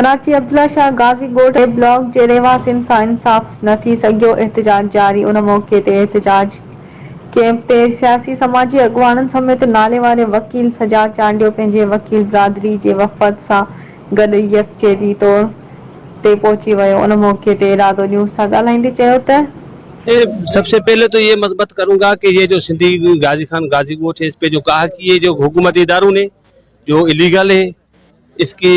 कराची अब्दुल्ला शाह गाज़ी ॻोठ ब्लॉक जे रहवासियुनि सां इंसाफ़ न थी सघियो, एहतजाज जारी। उन मौक़े ते एहतजाज कैंप ते सियासी समाजी अॻुवाननि समेत नाले वारे वकील सजाद चांडियो पंहिंजे वकील बिरादरी जे वफ़द सां गॾु यकजहती तौर ते पहुची वियो। उन मौक़े ते इरादो न्यूज़ सां ॻाल्हाईंदे चयो त सबसे पहले तो ये मजबूत करूंगा कि ये जो सिंधी गाजी खान गाजी गोठ है, इस पे जो कहा कि ये जो हुकूमती इदारों ने जो इलीगल है, इसकी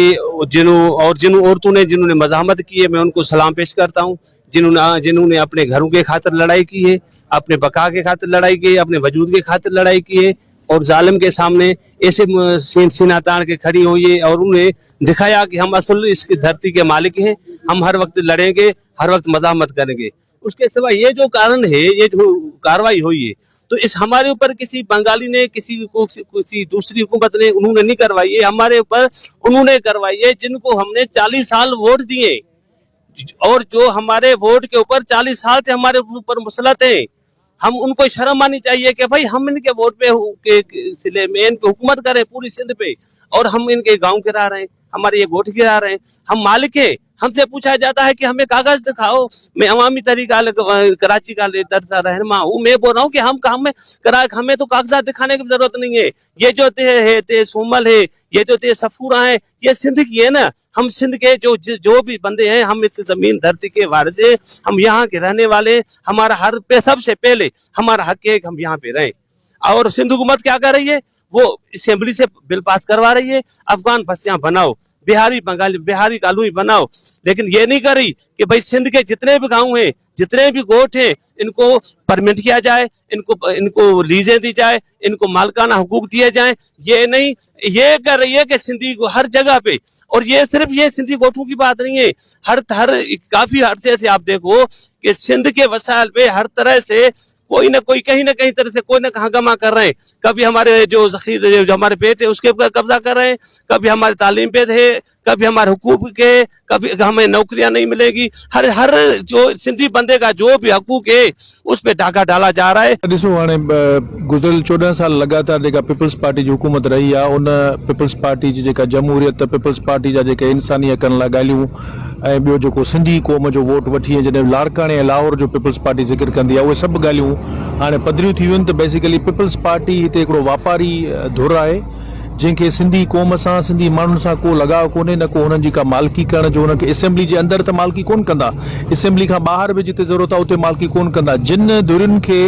जिन औरतों ने जिन्होंने मज़ाहमत की है, मैं उनको सलाम पेश करता हूँ। जिन्होंने अपने घरों के खातिर लड़ाई की है, अपने बका के खातिर लड़ाई की है, अपने वजूद के खातिर लड़ाई की है और जालिम के सामने ऐसे सीना तान के खड़ी हुई है और उन्हें दिखाया कि हम असल इस धरती के मालिक हैं, हम हर वक्त लड़ेंगे, हर वक्त मज़ाहमत करेंगे। उसके सिवा ये जो कारण है, ये जो कार्रवाई हुई है, तो इस हमारे ऊपर किसी बंगाली ने किसी दूसरी हुकूमत ने उन्होंने नहीं करवाई है, हमारे ऊपर उन्होंने करवाई है जिनको हमने 40 साल वोट दिए और जो हमारे वोट के ऊपर 40 साल से हमारे ऊपर मुसलत है। हम उनको शर्म आनी चाहिए कि भाई हम इनके वोट पे सिले में इन पे हुकूमत करें पूरी सिंध पे, और हम इनके गांव गिरा रहे हैं, हमारे ये गोठ गिरा रहे हैं। हम मालिक है, हमसे पूछा जाता है कि हमें कागज दिखाओ। मैं अवामी तरीका कराची का दरसा रहनुमा हूँ, मैं बोल रहा हूँ कि हमें तो कागजात दिखाने की जरूरत नहीं है। ये जो ते सोमल है, ये जो ते सफूरा है, ये सिंध की है ना। हम सिंध के जो भी बंदे हैं, हम इस जमीन धरती के वारिस हैं, हम यहाँ के रहने वाले। हमारा हर पे सबसे पहले हमारा हक है कि हम यहाँ पे रहें। और सिंध हुकूमत क्या कर रही है, वो असेंबली से बिल पास करवा रही है, अफगान बस्तियां बनाओ, बिहारी बंगाली बिहारी कॉलोनी बनाओ, लेकिन ये नहीं करी कि भाई सिंध के जितने भी गांव हैं, जितने भी गोठ हैं, इनको परमिट किया जाए, इनको लीजें दी जाए, इनको मालकाना हुकूक दिए जाए। ये नहीं, ये कर रही है कि सिंधी को हर जगह पे, और ये सिर्फ ये सिंधी गोठों की बात नहीं है, हर काफी अरसे से आप देखो कि सिंध के वसाइल पे हर तरह से कोई ना कोई कहीं ना कहीं तरह से कोई ना हंगामा कर रहे हैं। कभी हमारे जो हमारे पेट है उसके ऊपर कब्जा कर रहे हैं, कभी हमारे तालीम पे है, कभी हमारे हुकूक के, कभी हमें नौकरियां नहीं मिलेगी। हर जो सिंधी बंदे का जो भी हकूक है उस पे डाका डाला जा रहा है। ॾिसो हाणे गुज़िरियल 14 साल लगातार जेका पीपल्स पार्टी जी हुकूमत रही आहे, उन पीपल्स पार्टी जी जेका जमहूरियत, पीपल्स पार्टी जा जेके इंसानी हक़नि लाइ ॻाल्हियूं ऐं ॿियो जेको सिंधी क़ौम जो वोट वठी जॾहिं लाड़काणे ऐं लाहौर जो पीपल्स पार्टी ज़िक्र कंदी आहे, उहे सभु ॻाल्हियूं हाणे पधरियूं थी वियूं आहिनि। त बेसिकली पीपल्स पार्टी हिते हिकिड़ो वापारी धुर आहे जंहिंखे सिंधी क़ौम सां, सिंधी माण्हुनि सां को लगाव कोन्हे, न को हुननि जी का मालिकी करण जो। हुननि खे असेंबली जे अंदरि त मालिकी कोन कंदा, असेंबली खां ॿाहिरि बि जिते ज़रूरत आहे उते मालिकी कोन कंदा। जिन धुरियुनि खे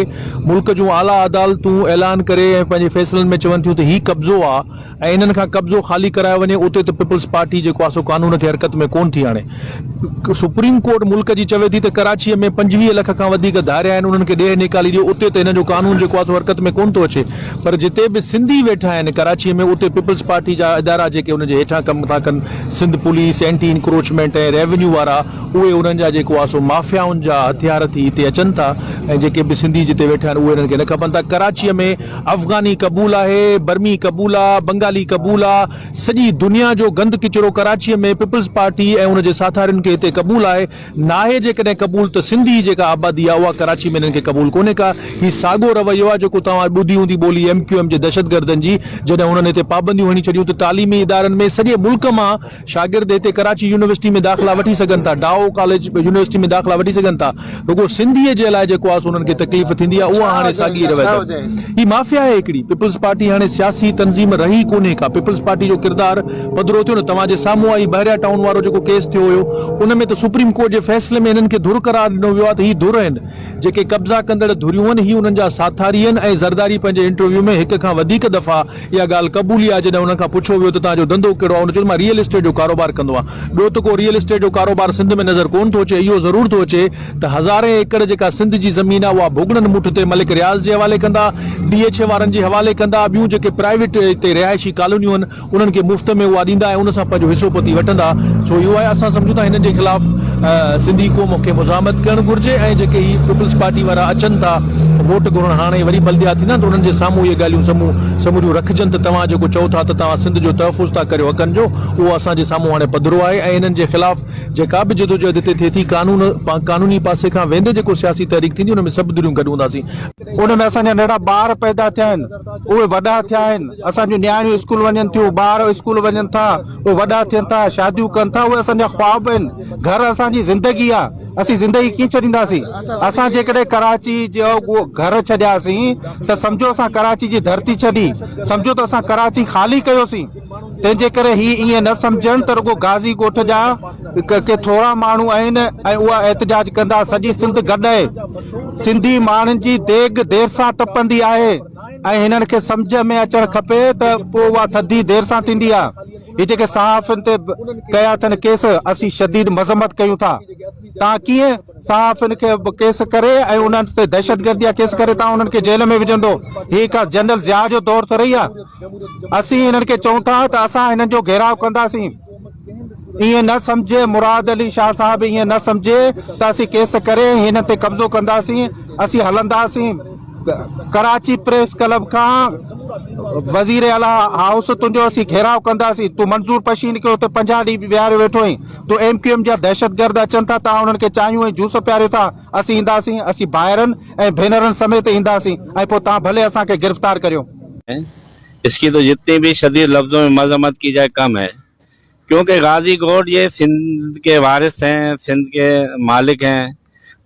मुल्क जूं आला अदालतूं ऐलान करे ऐं पंहिंजे फ़ैसिलनि में चवनि थियूं त हीउ कब्ज़ो आहे ऐं इन्हनि खां कब्ज़ो ख़ाली करायो वञे, उते त पीपल्स पार्टी जेको आहे सो कानून खे हरकत में कोन थी आणे। सुप्रीम कोर्ट मुल्क जी चवे थी त कराचीअ में 25 लख खां वधीक धारिया आहिनि, उन्हनि खे ॾे निकाली ॾियो, उते त हिन जो कानून जेको आहे सो हरकत में कोन थो अचे। पर जिते बि सिंधी वेठा आहिनि कराचीअ में, उते पीपल्स पार्टी जा इदारा जेके उन जे हेठां कमु था कनि, सिंध पुलिस, एंटी इंक्रोचमेंट ऐं रेवेन्यू वारा, उहे उन्हनि जा जेको आहे सो माफ़ियाउनि जा हथियार थी हिते अचनि था ऐं जेके बि सिंधी जिते वेठा आहिनि उहे हिननि खे न खपनि था। कराचीअ में अफ़गानी क़बूल आहे, बर्मी क़बूल आहे, बंगाली क़बूल आहे, सॼी दुनिया जो गंद किचिरो कराचीअ में पीपल्स पार्टी ऐं उन जे साथारियुनि खे हिते क़बूल आहे। नाहे जेकॾहिं क़बूल त सिंधी जेका आबादी आहे उहा कराची में हिननि खे क़बूल कोन्हे का। हीउ साॻियो रवैयो आहे जेको तव्हां ॿुधी हूंदी ॿोली MQM जे दहशतगर्दनि जी, जॾहिं हुननि हिते पाबंदियूं हणी छॾियूं त तालीमी इदारनि में सॼे मुल्क मां शागिर्द हिते कराची यूनिवर्सिटी में दाख़िला वठी सघनि था, डाओ कॉलेज यूनिवर्सिटी में दाख़िला वठी सघनि था। रुगो सिंधीअ जे लाइ जेको आहे उन्हनि खे तकलीफ़ थींदी आहे, उहा हाणे साॻी रहे थी। हीअ माफ़िया आहे हिकिड़ी। पीपल्स पार्टी हाणे सियासी तंज़ीम रही कोन्हे का। पीपल्स पार्टी जो किरदारु पधरो थियो न, तव्हांजे साम्हूं आहे बहरिया टाउन वारो जेको केस थियो हुयो, उन में त सुप्रीम कोर्ट जे फ़ैसिले में हिननि खे धुर करार ॾिनो वियो आहे त हीअ धुर आहिनि जेके कब्ज़ा कंदड़ धुरियूं आहिनि, हीअ उन्हनि जा साथारी आहिनि। ऐं ज़रदारी पंहिंजे इंटरव्यू में हिक खां वधीक दफ़ा इहा ॻाल्हि क़बूली आहे जॾहिं हुन खां पुछो वियो त तव्हांजो धंधो कहिड़ो आहे, हुन चयो मां रियल एस्टेट जो कारोबार कंदो आहियां। ॿियो त को रियल एस्टेट जो कारोबार सिंध में नज़र कोन थो अचे। इहो ज़रूर थो अचे त हज़ारे एकड़ जेका सिंध जी ज़मीन आहे उहा भुॻड़नि मुठ ते मलिक रियाज़ जे हवाले कंदा, DHA वारनि जे हवाले कंदा, ॿियूं जेके प्राइवेट हिते रिहाइशी कॉलोनियूं आहिनि उन्हनि खे मुफ़्त में उहा ॾींदा ऐं उन सां पंहिंजो हिसोपति वठंदा। सो इहो आहे, असां सम्झूं था हिन जे ख़िलाफ़ सिंधी क़ौम खे मुज़ाहमत करणु घुरिजे ऐं जेके ही पीपल्स पार्टी वारा अचनि था वोट घुरण हाणे वरी बल्दिया थींदा त उन्हनि जे साम्हूं इहे ॻाल्हियूं समूरियूं रखजनि त तव्हां जेको चओ था त तव्हां सिंध जो तहफ़ुज़ था करियो हक़नि जो, उहो असांजे साम्हूं हाणे पधिरो आहे ऐं इन्हनि जे ख़िलाफ़ जेका बि जदोजहद हिते थिए थी कानूनी पासे खां वेंदे जेको सियासी तहरीक थींदी उन में सभु दिलियूं गॾु हूंदासीं। उन में असांजा नंढा ॿार पैदा थिया आहिनि, उहे वॾा थिया आहिनि, असांजूं नियाणियूं स्कूल वञनि थियूं, ॿार स्कूल वञनि था, उहे वॾा थियनि था, शादियूं कनि था, उहे असांजा ख्वाब आहिनि। घर असांजी ज़िंदगी आहे, असीं ज़िंदगी कीअं छॾींदासीं? असां जेकॾहिं कराची जो उहो घर छॾियासीं त सम्झो असां कराची जी धरती छॾी, सम्झो त असां कराची ख़ाली कयोसीं। तंहिंजे करे ही ईअं न सम्झनि त रुॻो गाज़ी ॻोठ जा के थोरा माण्हू आहिनि ऐं उहा एहतजाज कंदा। सॼी सिंध गॾु आहे, सिंधी माण्हुनि जी देॻ देरि सां तपंदी आहे ऐं हिननि खे सम्झ में अचणु खपे त पोइ उहा थधी देरि सां थींदी आहे। हे जेके सहाफ़ियुनि ते कया अथनि केस, असीं शदीद मज़म्मत कयूं था। तव्हां कीअं सहाफ़ियुनि खे केस करे ऐं उन्हनि ते दहशतगर्दी जा केस करे तव्हां उन्हनि खे जेल में विझंदो? ही का जनरल ज़िया जो दौर त रही आहे। असीं हिननि खे चऊं था त असां हिननि जो घेराव कंदासीं। ईअं न सम्झे मुराद अली शाह साहब, ईअं न सम्झे त असीं केस करे हिन ते कब्ज़ो कंदासीं। असीं हलंदासीं कराची प्रेस क्लब खां वज़ीर आला हाउस, तुंहिंजो असीं घेराव कंदासीं। तूं मंज़ूर पशीन खे हुते 50 ॾींहं विहारे वेठो आहीं। तूं MQM जा दहशतगर्द अचनि था, तव्हां उन्हनि खे चांहियूं ऐं जूस पियारियो था। असीं ईंदासीं, असीं भाइरनि ऐं भेनरनि समेत ईंदासीं ऐं पोइ तव्हां भले असांखे गिरफ़्तार करियो। इसकी तो जितनी भी शदीद लफ्ज़ों में मजम्मत की जाए कम है, क्योंकि गाजी कोट ये सिंध के वारिस हैं, सिंध के मालिक हैं,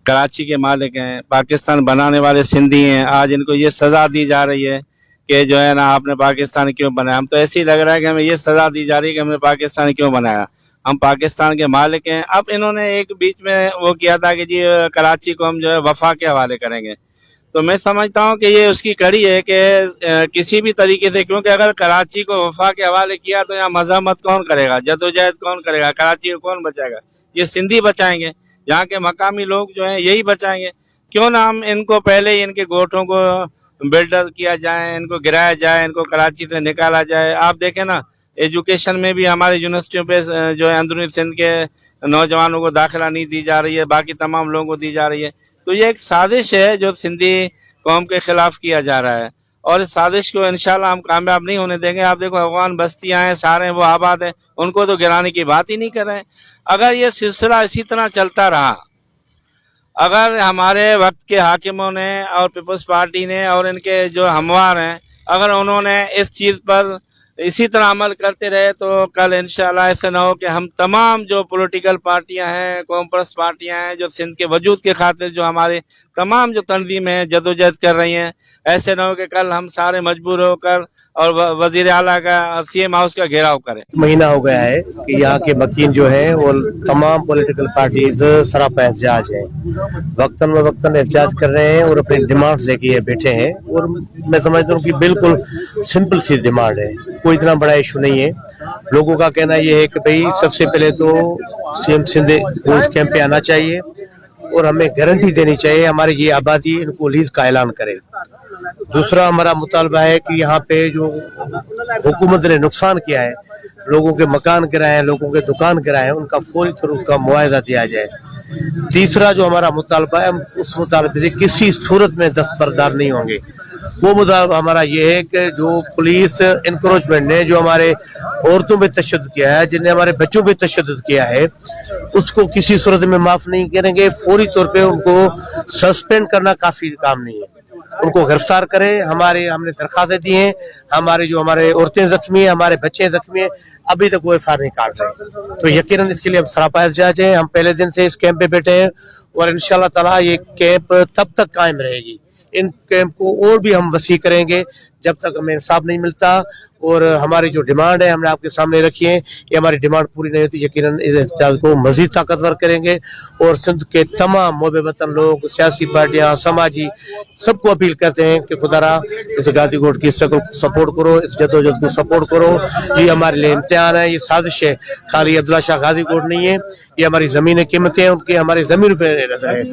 कराची के मालिक हैं, पाकिस्तान बनाने वाले सिंधी हैं। आज इनको ये सज़ा दी जा रही है कि जो है ना आपने पाकिस्तान क्यों बनाया। हम तो ऐसे ही लग रहा है कि हमें ये सज़ा दी जा रही है कि हमने पाकिस्तान क्यों बनाया, हम पाकिस्तान के मालिक हैं। अब इन्होंने एक बीच में वो किया था कि जी कराची को हम जो है वफा के हवाले करेंगे, तो मैं समझता हूँ कि ये उसकी कड़ी है कि किसी भी तरीके से, क्योंकि अगर कराची को वफा के हवाले किया तो यहाँ मज़म्मत कौन करेगा, जदोजहद कौन करेगा, कराची को कौन बचाएगा? ये सिंधी बचाएंगे, यहाँ के मकामी लोग जो हैं यही बचाएंगे। क्यों ना हम इनको पहले ही इनके गोठों को बिल्डर किया जाए, इनको गिराया जाए, इनको कराची से निकाला जाए। आप देखें ना, एजुकेशन में भी हमारे यूनिवर्सिटियों पे जो है अंदरूनी सिंध के नौजवानों को दाखिला नहीं दी जा रही है, बाकी तमाम लोगों को दी जा रही है। तो ये एक साजिश है जो सिंधी कौम के खिलाफ किया जा रहा है, और इस साजिश को इंशाल्लाह हम कामयाब नहीं होने देंगे। आप देखो अफगान बस्तियां हैं, सारे वो आबाद हैं, उनको तो गिराने की बात ही नहीं कर रहे हैं। अगर ये सिलसिला इसी तरह चलता रहा, अगर हमारे वक्त के हाकिमों ने और पीपल्स पार्टी ने और इनके जो हमवार हैं, अगर उन्होंने इस चीज़ पर इसी तरह अमल करते रहे तो कल इंशाल्लाह ऐसे ना हो कि हम तमाम जो पॉलिटिकल पार्टियां हैं, कॉमपर्स पार्टियां हैं, जो सिंध के वजूद के खातिर जो हमारे तमाम जो तंजीमें हैं जदोजहद कर रही हैं, ऐसे ना हो कि कल हम सारे मजबूर होकर और वजीर आला का CM हाउस का घेराव करें। महीना हो गया है कि यहाँ के वकील जो है वो तमाम पॉलिटिकल पार्टीज सरापा एहतजाज है, वक्तन में वक्तन एहतजाज कर रहे हैं और अपनी डिमांड लेके बैठे हैं। और मैं समझता हूँ कि बिल्कुल सिंपल सी डिमांड है, कोई इतना बड़ा इशू नहीं है। लोगों का कहना ये है कि भाई सबसे पहले तो CM सिंध को इस कैंप पे आना चाहिए और हमें गारंटी देनी चाहिए हमारी ये आबादी इनको लीज का ऐलान करे। दूसरा हमारा मुतालबा है कि यहाँ पे जो हुकूमत ने नुकसान किया है, लोगों के मकान गिराए हैं, लोगों के दुकान गिराए हैं, उनका फौरी तौर उसका मुआवजा दिया जाए। तीसरा जो हमारा मुतालबा है, उस मुतालबे से किसी सूरत में दस्तबरदार नहीं होंगे। वो मुतालबा हमारा ये है कि जो पुलिस इंक्रोचमेंट ने जो हमारे औरतों पे तशद्दुद किया है, जिन्हें हमारे बच्चों पे तशद्दुद किया है, उसको किसी सूरत में माफ नहीं करेंगे। फौरी तौर पे उनको सस्पेंड करना काफी काम नहीं है, उनको गिरफ्तार करें। हमने दरखास्तें दी हैं, हमारे औरतें जख्मी हैं, हमारे बच्चे जख्मी हैं, अभी तक वो FIR नहीं काट रहे। तो यकीनन इसके लिए हम सरापा एहतजाज हैं। हम पहले दिन से इस कैंप पे बैठे हैं और इंशाल्लाह ताला ये कैंप तब तक कायम रहेगी। इन कैंप को और भी हम वसी करेंगे जब तक हमें इंसाफ नहीं मिलता। और हमारी जो डिमांड है हमने आपके सामने रखी है, ये हमारी डिमांड पूरी नहीं होती, यकीनन इस एहतजाज को मजीद ताकतवर करेंगे। और सिंध के तमाम मोबे वतन लोग, सियासी पार्टियां, समाजी, सबको अपील करते हैं कि खुदारा इस गाजी कोट की स्ट्रगल को सपोर्ट करो, इस जदोजहद को सपोर्ट करो। ये हमारे लिए इम्तिहान है, ये साजिश है, खाली अब्दुल्ला शाह गाजी कोट नहीं है, ये हमारी जमीन कीमतें हैं, उनकी हमारी जमीन पे है।